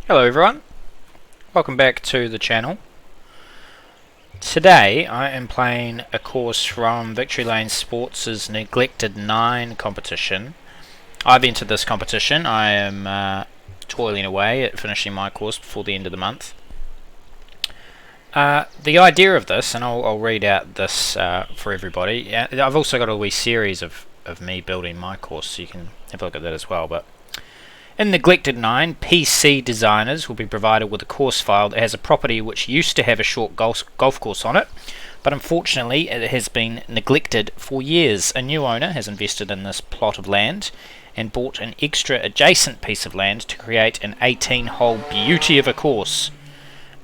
Hello everyone, welcome back to the channel. Today I am playing a course from VctryLnSprts Neglected Nine competition. I've entered this competition. I am toiling away at finishing my course before the end of the month. The idea of this, and I'll read out this for everybody. I've also got a wee series of me building my course, so you can have a look at that as well. But in Neglected 9, PC designers will be provided with a course file that has a property which used to have a short golf course on it, but unfortunately it has been neglected for years. A new owner has invested in this plot of land and bought an extra adjacent piece of land to create an 18-hole beauty of a course.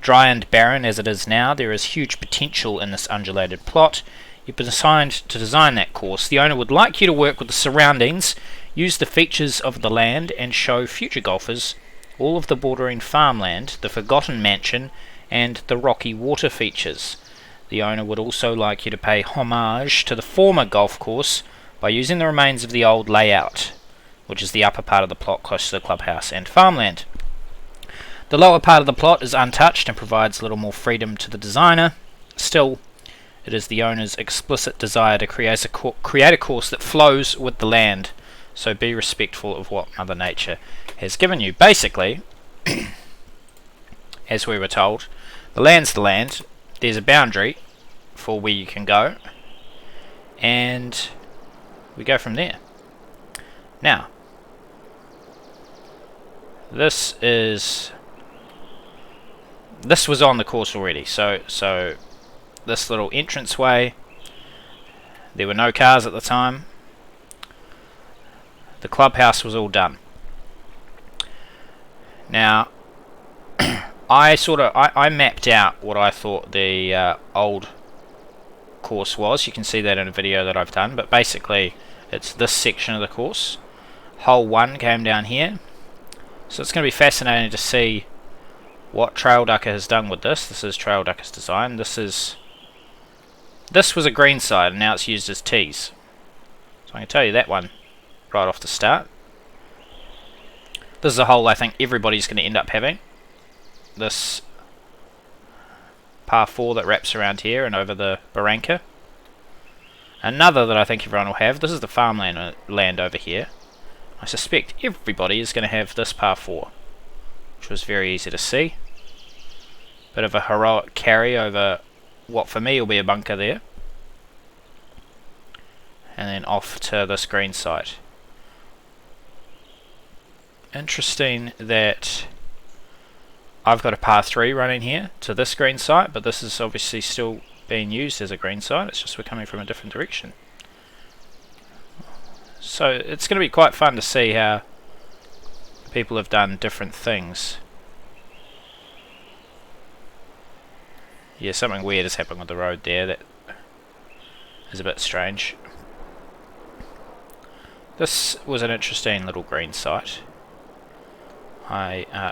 Dry and barren as it is now, there is huge potential in this undulated plot. You've been assigned to design that course. The owner would like you to work with the surroundings, use the features of the land, and show future golfers all of the bordering farmland, the forgotten mansion, and the rocky water features. The owner would also like you to pay homage to the former golf course by using the remains of the old layout, which is the upper part of the plot close to the clubhouse and farmland. The lower part of the plot is untouched and provides a little more freedom to the designer. Still, it is the owner's explicit desire to create a course that flows with the land, so be respectful of what Mother Nature has given you. Basically, as we were told, the land's the land, there's a boundary for where you can go, and we go from there. Now, this was on the course already, so this little entranceway, there were no cars at the time. The clubhouse was all done. Now, I mapped out what I thought the old course was. You can see that in a video that I've done, but basically it's this section of the course. Hole 1 came down here, so it's going to be fascinating to see what trailducker has done with this. This is trailducker's design. This was a green side, and now it's used as tees. So I can tell you that one right off the start. This is a hole I think everybody's going to end up having. This par 4 that wraps around here and over the Barranca. Another that I think everyone will have. This is the farmland land over here. I suspect everybody is going to have this par 4, which was very easy to see. Bit of a heroic carry over what for me will be a bunker there, and then off to this green side. Interesting that I've got a par 3 running here to this green site, but this is obviously still being used as a green site. It's just we're coming from a different direction. So it's going to be quite fun to see how people have done different things. Yeah, something weird has happened with the road there that is a bit strange. This was an interesting little green site.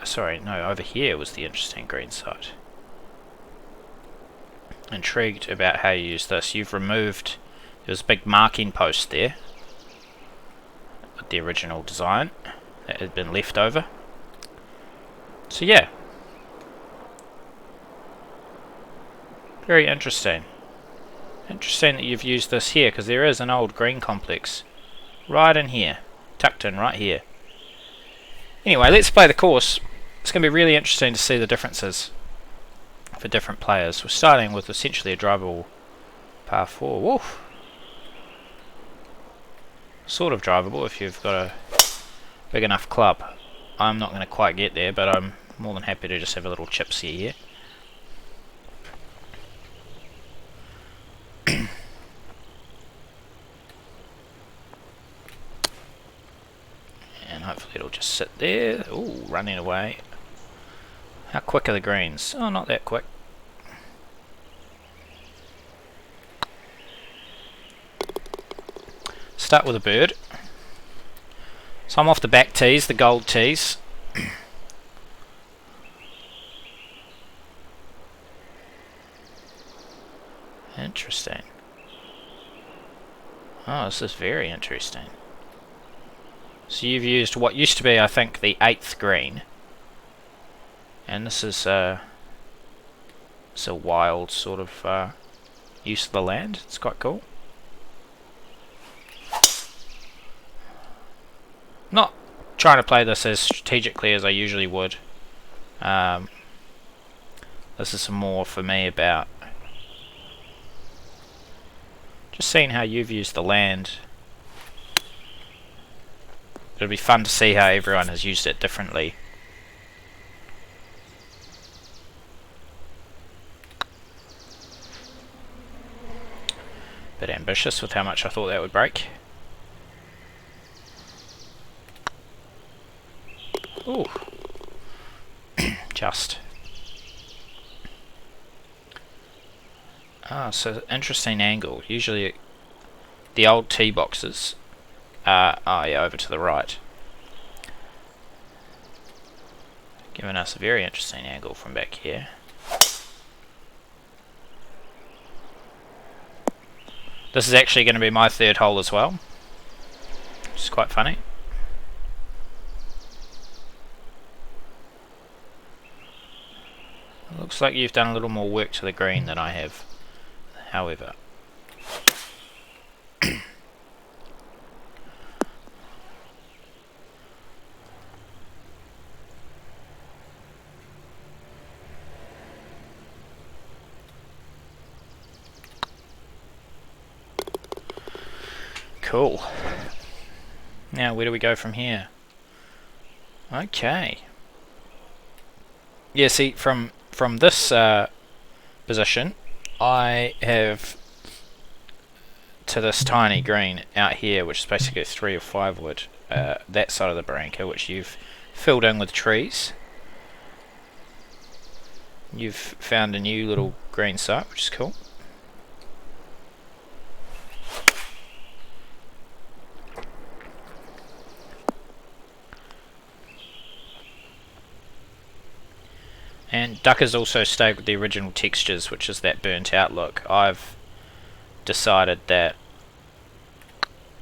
Sorry, no, over here was the interesting green site. Intrigued about how you use this. You've removed, there was a big marking post there with the original design that had been left over. So yeah, very interesting. Interesting that you've used this here, because there is an old green complex right in here, tucked in right here. Anyway, let's play the course. It's going to be really interesting to see the differences for different players. We're starting with essentially a drivable par 4. Woof. Sort of drivable if you've got a big enough club. I'm not going to quite get there, but I'm more than happy to just have a little chipsy here. And hopefully it'll just sit there. Ooh, running away. How quick are the greens? Oh, not that quick. Start with a bird. So I'm off the back tees, the gold tees. Interesting. Oh, this is very interesting. So you've used what used to be, I think, the 8th green And this is it's a wild sort of use of the land. It's quite cool. Not trying to play this as strategically as I usually would. This is more for me about just seeing how you've used the land. It'll be fun to see how everyone has used it differently. Bit ambitious with how much I thought that would break. Ooh. Just. Ah, so interesting angle. Usually the old tee boxes are over to the right. Giving us a very interesting angle from back here. This is actually going to be my third hole as well, which is quite funny. It looks like you've done a little more work to the green than I have, however. Cool. Now where do we go from here? Okay. Yeah, see, from this position, I have to this tiny green out here, which is basically 3 or 5 wood, that side of the Barranca, which you've filled in with trees. You've found a new little green site, which is cool. And Ducker's also stayed with the original textures, which is that burnt out look. I've decided that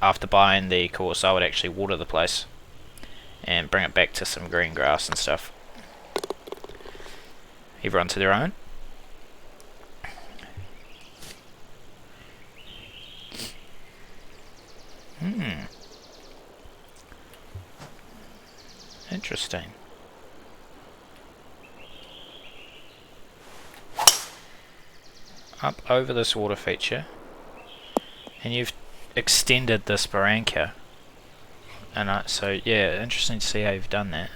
after buying the course I would actually water the place and bring it back to some green grass and stuff. Everyone to their own. Interesting. Up over this water feature, and you've extended this Barranca, and so yeah, interesting to see how you've done that.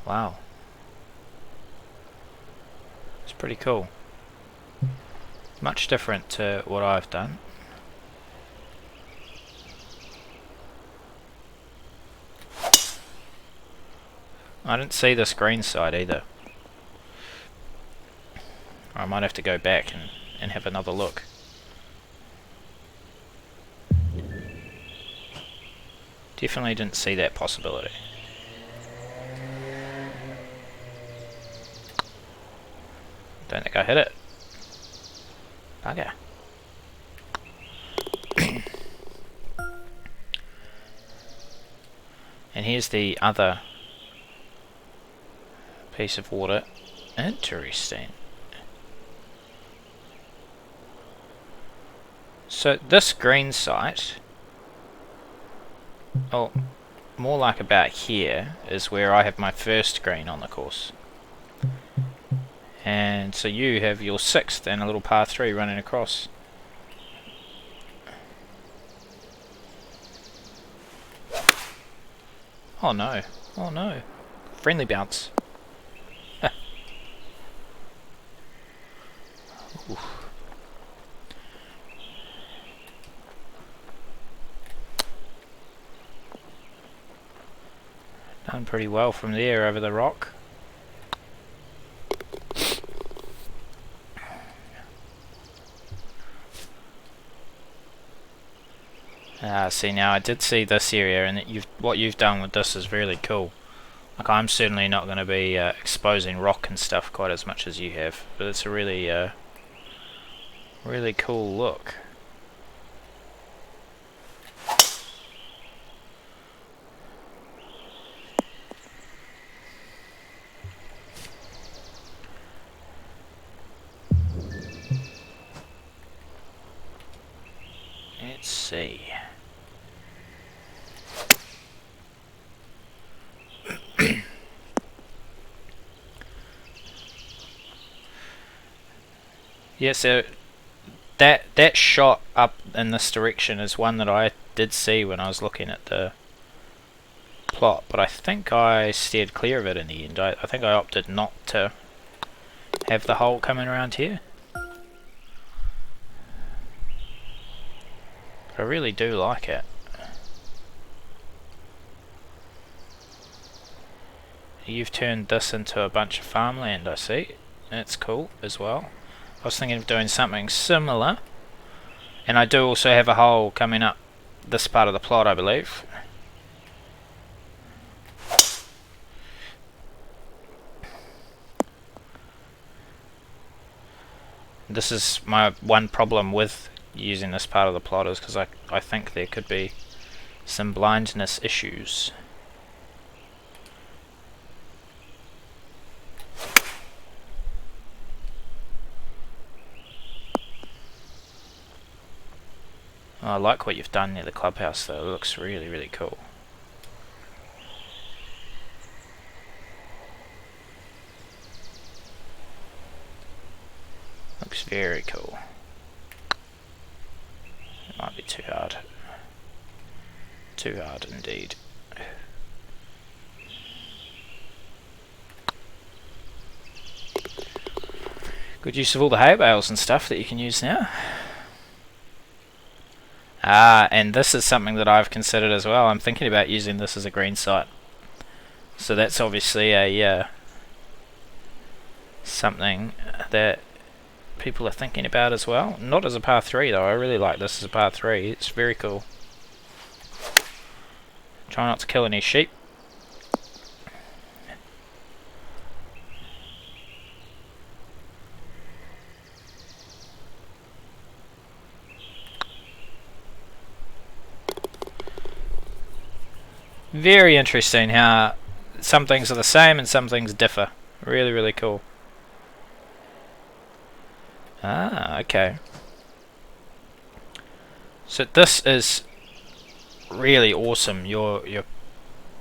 Wow, it's pretty cool. Much different to what I've done. I didn't see this green side either. I might have to go back and have another look. Definitely didn't see that possibility. Don't think I hit it. Bugger. And here's the other piece of water. Interesting. So this green site, oh, more like about here, is where I have my first green on the course. And so you have your 6th and a little par 3 running across. Oh no, oh no. Friendly bounce. Done pretty well from there over the rock. See, now I did see this area, and what you've done with this is really cool. Like, I'm certainly not going to be exposing rock and stuff quite as much as you have, but it's a really really cool look. Yeah, so that shot up in this direction is one that I did see when I was looking at the plot, but I think I steered clear of it in the end. I think I opted not to have the hole coming around here. But I really do like it. You've turned this into a bunch of farmland, I see. That's cool as well. I was thinking of doing something similar. And I do also have a hole coming up this part of the plot, I believe. This is my one problem with using this part of the plot, is because I think there could be some blindness issues. Oh, I like what you've done near the clubhouse though, it looks really, really cool. Looks very cool. It might be too hard. Too hard indeed. Good use of all the hay bales and stuff that you can use now. And this is something that I've considered as well. I'm thinking about using this as a green site. So that's obviously a something that people are thinking about as well. Not as a par 3 though, I really like this as a par 3, it's very cool. Try not to kill any sheep. Very interesting how some things are the same and some things differ. Really, really cool. Okay. So this is really awesome, your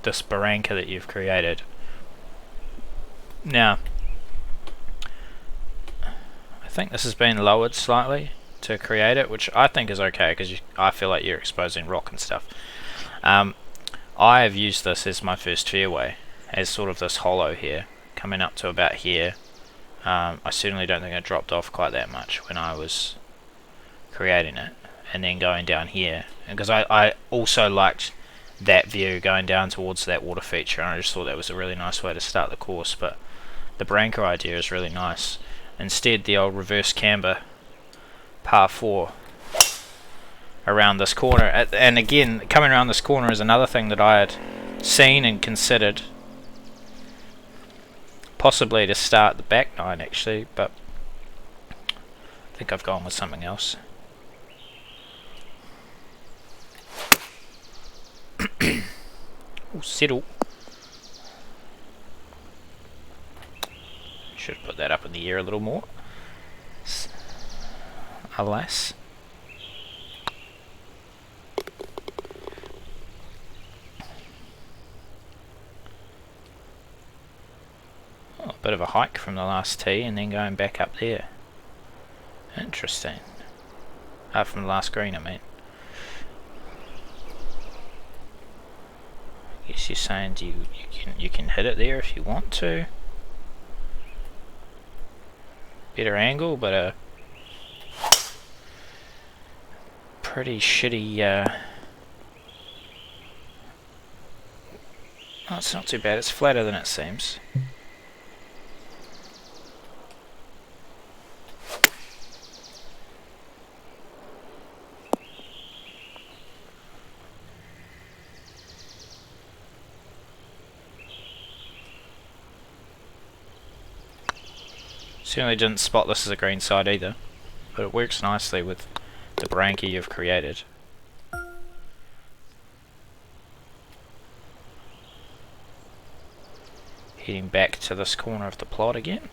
this Barranca that you've created. Now, I think this has been lowered slightly to create it, which I think is okay, because I feel like you're exposing rock and stuff. I have used this as my first fairway, as sort of this hollow here, coming up to about here. I certainly don't think it dropped off quite that much when I was creating it, and then going down here, because I also liked that view going down towards that water feature, and I just thought that was a really nice way to start the course. But the Barranca idea is really nice. Instead, the old reverse camber par 4 around this corner, and again coming around this corner is another thing that I had seen and considered, possibly to start the back 9 actually, but I think I've gone with something else. Ooh, settle. Should put that up in the air a little more. Alas. Oh, a bit of a hike from the last tee and then going back up there. Interesting. From the last green, I mean. I guess you're saying you can hit it there if you want to. Better angle, but a pretty shitty. Oh, it's not too bad. It's flatter than it seems. Certainly didn't spot this as a green side either, but it works nicely with the Barranca you've created. Heading back to this corner of the plot again,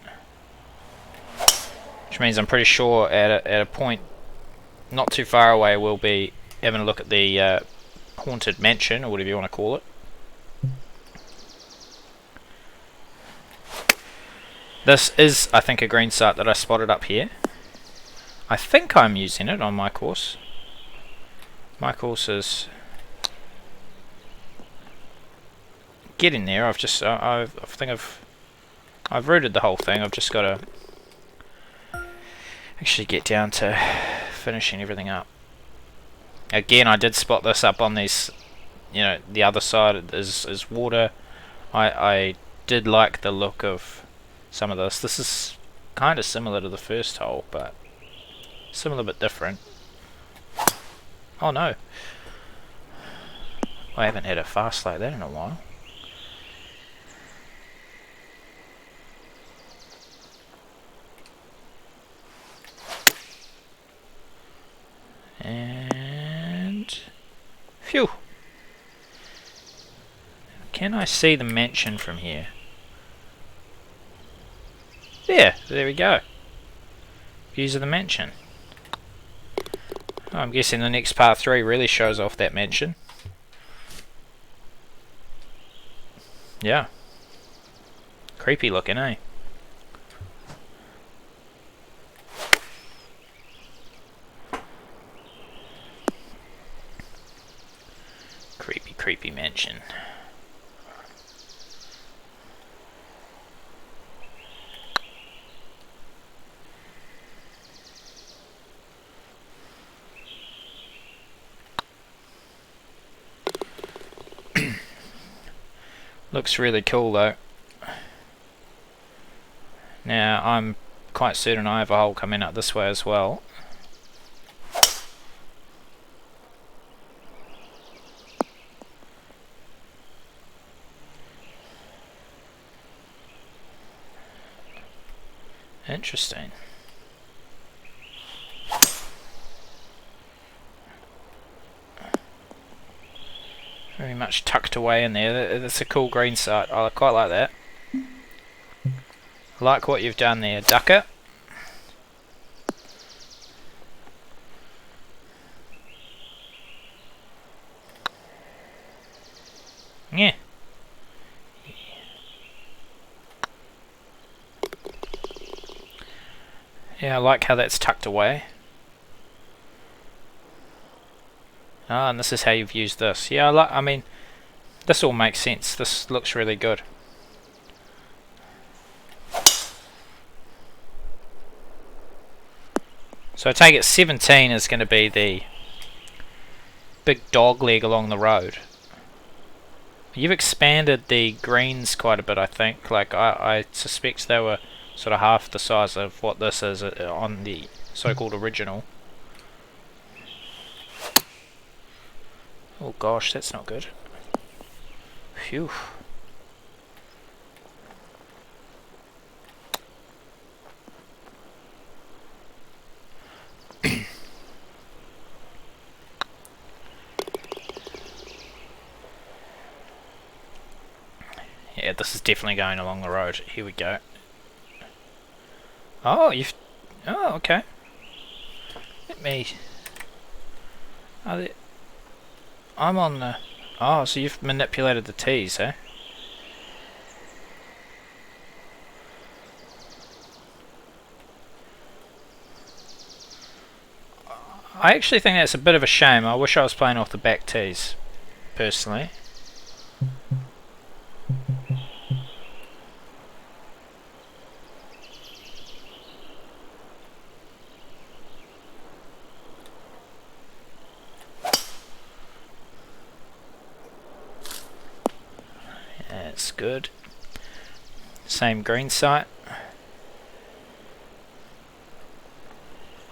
which means I'm pretty sure at a point not too far away we'll be having a look at the haunted mansion, or whatever you want to call it. This is, I think, a green site that I spotted up here. I think I'm using it on my course. My course is getting there. I've just I think I've routed the whole thing. I've just got to actually get down to finishing everything up. Again, I did spot this up on these, you know, the other side is water. I did like the look of some of this. This is kind of similar to the first hole, but similar but different. Oh no, I haven't had a fast like that in a while. And phew. Can I see the mansion from here? There we go. Views of the mansion. I'm guessing the next part 3 really shows off that mansion. Yeah. Creepy looking, eh? Creepy mansion. Looks really cool though. Now I'm quite certain I have a hole coming up this way as well. Interesting. Very much tucked away in there. That's a cool green site. I quite like that. I like what you've done there, ducker. Yeah. Yeah, I like how that's tucked away. Ah, and this is how you've used this. Yeah, I mean, this all makes sense. This looks really good. So I take it 17 is going to be the big dog leg along the road. You've expanded the greens quite a bit, I think. Like, I suspect they were sort of half the size of what this is on the so-called original. Oh gosh, that's not good. Phew. Yeah, this is definitely going along the road. Here we go. Oh, you've... Oh, okay. Let me... I'm on the... Oh, so you've manipulated the T's, eh? I actually think that's a bit of a shame. I wish I was playing off the back T's, personally. That's good. Same green site.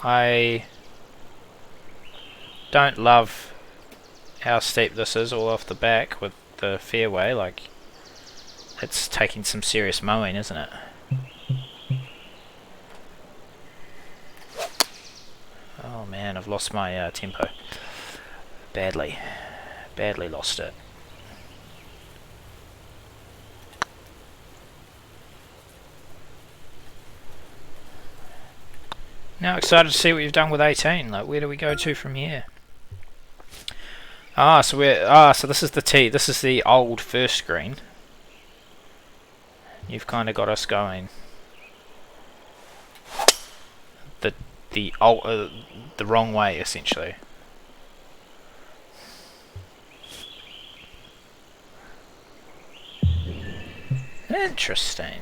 I don't love how steep this is all off the back with the fairway. Like, it's taking some serious mowing, isn't it? Oh man, I've lost my tempo. Badly lost it. Now excited to see what you've done with 18. Like, where do we go to from here? So this is the tee. This is the old first green. You've kind of got us going. the wrong way, essentially. Interesting.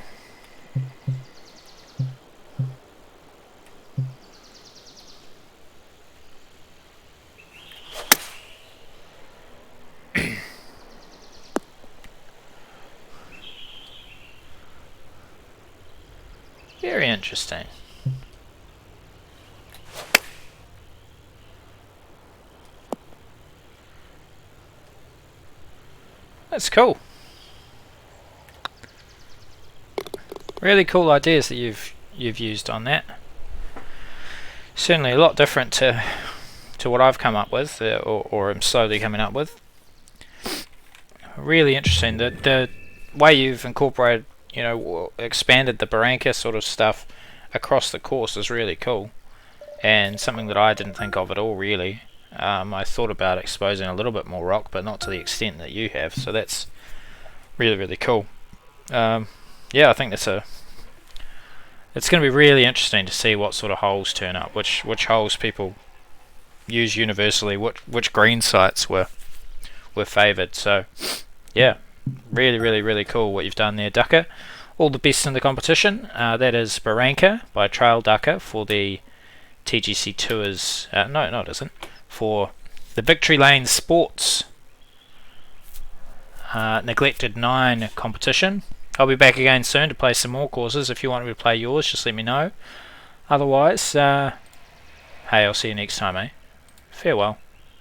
Very interesting. That's cool. Really cool ideas that you've used on that. Certainly a lot different to what I've come up with, or am slowly coming up with. Really interesting. The way you've incorporated, expanded the Barranca sort of stuff across the course is really cool, and something that I didn't think of at all, really. I thought about exposing a little bit more rock, but not to the extent that you have, so that's really, really cool. Yeah, I think it's going to be really interesting to see what sort of holes turn up, which holes people use universally, which green sites were favoured. So yeah, really, really, really cool what you've done there, Ducker. All the best in the competition. That is Barranca by trailducker for the TGC Tours. No, it isn't. For the VctryLnSprts Neglected 9 competition. I'll be back again soon to play some more courses. If you want me to play yours, just let me know. Otherwise, hey, I'll see you next time, eh? Farewell.